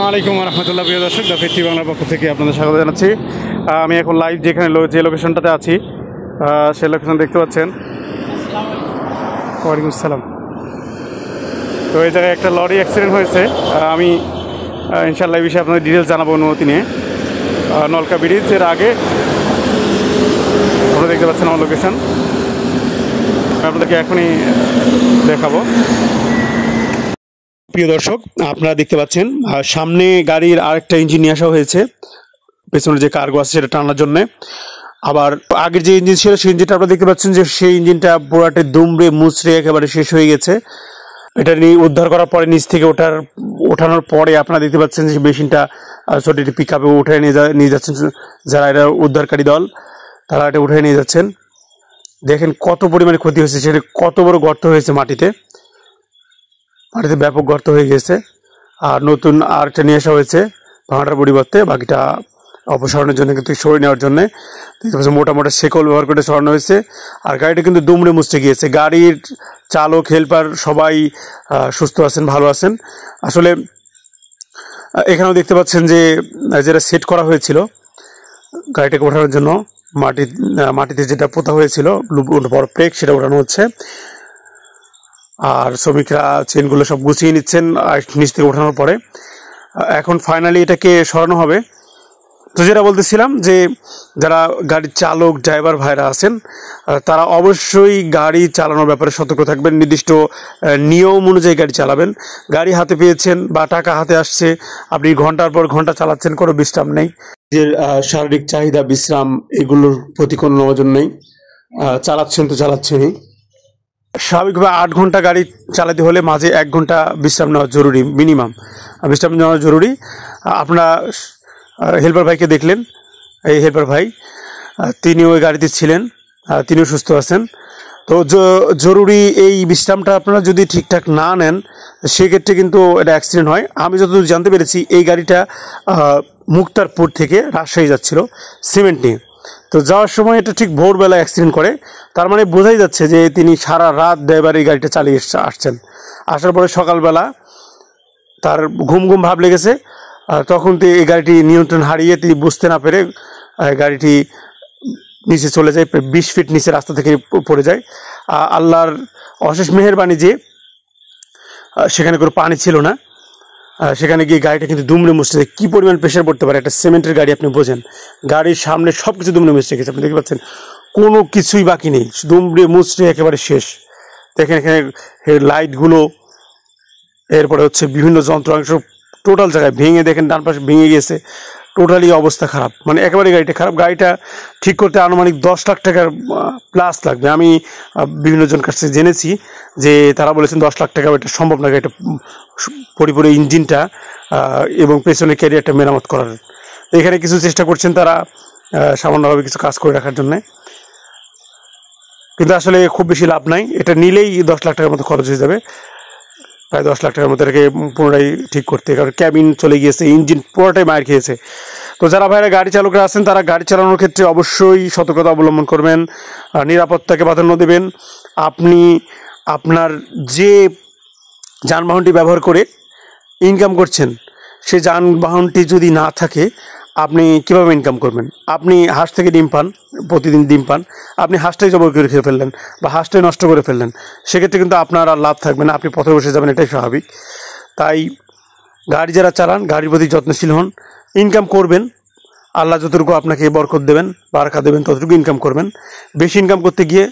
আলাইকুম রহমতুল্লাহ। প্রিয় দর্শক, দ্য ফিরতি বাংলার পক্ষ থেকে আপনাদের স্বাগত জানাচ্ছি। আমি এখন লাইভ যেখানে যে লোকেশনটাতে আছি সেই লোকেশন দেখতে পাচ্ছেন। ওয়ালাইকুম আসসালাম। তো এই জায়গায় একটা লরি অ্যাক্সিডেন্ট হয়েছে। আমি ইনশাআল্লাহ এই বিষয়ে আপনাদের ডিটেলস জানাবো অনুমতি নিয়ে। নলকা ব্রিজের আগে আপনারা দেখতে পাচ্ছেন আমার লোকেশন, আপনাদেরকে এখনই দেখাবো। প্রিয় দর্শক, আপনারা দেখতে পাচ্ছেন সামনে গাড়ির আরেকটা ইঞ্জিন নিয়ে আসা হয়েছে, পেছনে যে কার্গো আছে সেটা টানার জন্য। আবার আগের যে ইঞ্জিন ছিল সেই ইঞ্জিনটা আপনারা দেখতে পাচ্ছেন যে সেই ইঞ্জিনটা পুরাটে দুমড়ে মুচড়ে একেবারে শেষ হয়ে গেছে। এটা নিয়ে উদ্ধার করার পরে নিচ থেকে ওঠানোর পরে আপনারা দেখতে পাচ্ছেন যে মেশিনটা ছোট একটি পিক আপে উঠে নিয়ে যাচ্ছেন যারা এটা উদ্ধারকারী দল, তারা এটা উঠে নিয়ে যাচ্ছেন। দেখেন কত পরিমাণে ক্ষতি হয়েছে, সেটা কত বড় গর্ত হয়েছে, মাটিতে ব্যাপক গর্ত হয়ে গেছে। আর নতুন আরেকটা নিয়ে আসা হয়েছে ভাঙাটার পরিবর্তে, বাকিটা অপসারণের জন্য কিন্তু সরিয়ে নেওয়ার জন্য মোটা শেকল ব্যবহার করে সরানো হয়েছে। আর গাড়িটা কিন্তু দুমড়ে মুচড়ে গিয়েছে। গাড়ির চালক, হেল্পার সবাই সুস্থ আছেন, ভালো আছেন। আসলে এখানেও দেখতে পাচ্ছেন যে যেটা সেট করা হয়েছিল গাড়িটাকে ওঠানোর জন্য, মাটিতে যেটা পোতা হয়েছিল বড় প্লেক, সেটা ওঠানো হচ্ছে। আর শ্রমিকরা চেনগুলো সব গুছিয়ে নিচ্ছেন নিচ থেকে ওঠানোর পরে। এখন ফাইনালি এটাকে সরানো হবে। তো যেটা বলতেছিলাম যে যারা গাড়ির চালক, ড্রাইভার ভাইরা আছেন, তারা অবশ্যই গাড়ি চালানোর ব্যাপারে সতর্ক থাকবেন। নির্দিষ্ট নিয়ম অনুযায়ী গাড়ি চালাবেন। গাড়ি হাতে পেয়েছেন বা টাকা হাতে আসছে, আপনি ঘন্টার পর ঘন্টা চালাচ্ছেন, কোনো বিশ্রাম নেই। যে শারীরিক চাহিদা, বিশ্রাম, এগুলোর প্রতি কোনো নজর নেই। চালাচ্ছেন তো চালাচ্ছেনই। স্বাভাবিকভাবে 8 ঘন্টা গাড়ি চালাতে হলে মাঝে 1 ঘন্টা বিশ্রাম নেওয়া জরুরি, মিনিমাম বিশ্রাম নেওয়া জরুরি। আপনারা হেল্পার ভাইকে দেখলেন, এই হেল্পার ভাই তিনি ওই গাড়িতে ছিলেন, তিনিও সুস্থ আছেন। তো জরুরি এই বিশ্রামটা আপনারা যদি ঠিকঠাক না নেন সেক্ষেত্রে কিন্তু এটা অ্যাক্সিডেন্ট হয়। আমি যতদূর জানতে পেরেছি এই গাড়িটা মুক্তারপুর থেকে রাজশাহী যাচ্ছিল সিমেন্ট নিয়ে। তো যাওয়ার সময় এটা ঠিক ভোরবেলা অ্যাক্সিডেন্ট করে। তার মানে বোঝাই যাচ্ছে যে তিনি সারা রাত ড্রাইভার এই গাড়িটা চালিয়ে আসছেন। আসার পরে সকালবেলা তার ঘুম ভাব লেগেছে। তখন এই গাড়িটি নিয়ন্ত্রণ হারিয়ে তিনি বুঝতে না পেরে গাড়িটি নিচে চলে যায়, 20 ফিট নিচে রাস্তা থেকে পড়ে যায়। আল্লাহর অশেষ মেহেরবানি যে সেখানে কোনো পানি ছিল না। সেখানে গিয়ে গাড়িটা কিন্তু দুমড়ে মুচড়ে যায়। কী পরিমাণ প্রেশার পড়তে পারে, একটা সিমেন্টের গাড়ি, আপনি বোঝেন। গাড়ির সামনে সব কিছু দুমড়ে মুচড়ে গেছে, আপনি দেখতে পাচ্ছেন কোনো কিছুই বাকি নেই, দুমড়ে মুচড়ে একেবারে শেষ। দেখেন এখানে লাইটগুলো, এরপরে হচ্ছে বিভিন্ন যন্ত্রাংশ টোটাল জায়গায় ভেঙে, দেখেন ডান পাশে ভেঙে গেছে। টোটালি অবস্থা খারাপ, মানে একেবারে গাড়িটা খারাপ। গাড়িটা ঠিক করতে আনুমানিক 10 লাখ টাকার প্লাস লাগবে। আমি বিভিন্ন জন কাছে জেনেছি যে তারা বলেছেন 10 লাখ টাকা এটা সম্ভব না, গাড়িটা পরিপূর্ণ ইঞ্জিনটা এবং পেছনে ক্যারিয়ারটা মেরামত করার। এখানে কিছু চেষ্টা করছেন তারা সামান্যভাবে কিছু কাজ করে রাখার জন্যে, কিন্তু আসলে খুব বেশি লাভ নাই। এটা নিলেই 10 লাখ টাকার মতো খরচ হয়ে যাবে, প্রায় 10 লাখ টাকার মতো এটাকে পুনরায় ঠিক করতে। কারণ ক্যাবিন চলে গিয়েছে, ইঞ্জিন পুরোটাই মার খেয়েছে। তো যারা ভাইরা গাড়ি চালকরা আছেন তারা গাড়ি চালানোর ক্ষেত্রে অবশ্যই সতর্কতা অবলম্বন করবেন, নিরাপত্তাকে প্রাধান্য দেবেন। আপনি আপনার যে যানবাহনটি ব্যবহার করে ইনকাম করছেন সেই যানবাহনটি যদি না থাকে আপনি কীভাবে ইনকাম করবেন? আপনি হাঁস থেকে ডিম পান, প্রতিদিন ডিম পান, আপনি হাঁসটাই জবাই করে খেয়ে ফেললেন বা হাঁসটাই নষ্ট করে ফেললেন, সেক্ষেত্রে কিন্তু আপনার আর লাভ থাকবে না, আপনি পথে বসে যাবেন, এটাই স্বাভাবিক। তাই গাড়ি যারা চালান গাড়ির প্রতি যত্নশীল হন। ইনকাম করবেন, আল্লাহ যতটুকু আপনাকে বরকত দেবেন, বারাকা দেবেন, ততটুকু ইনকাম করবেন। বেশি ইনকাম করতে গিয়ে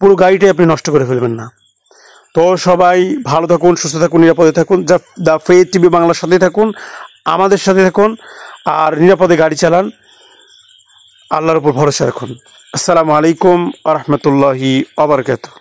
পুরো গাড়িটাই আপনি নষ্ট করে ফেলবেন না। তো সবাই ভালো থাকুন, সুস্থ থাকুন, নিরাপদে থাকুন। দ্য ফেথ টিভি বাংলার সাথে থাকুন, আমাদের সাথে থাকুন, আর নিরাপদে গাড়ি চালান, আল্লাহর উপর ভরসা রাখুন। আসসালামু আলাইকুম ওয়া রাহমাতুল্লাহি ওয়া বারাকাতুহু।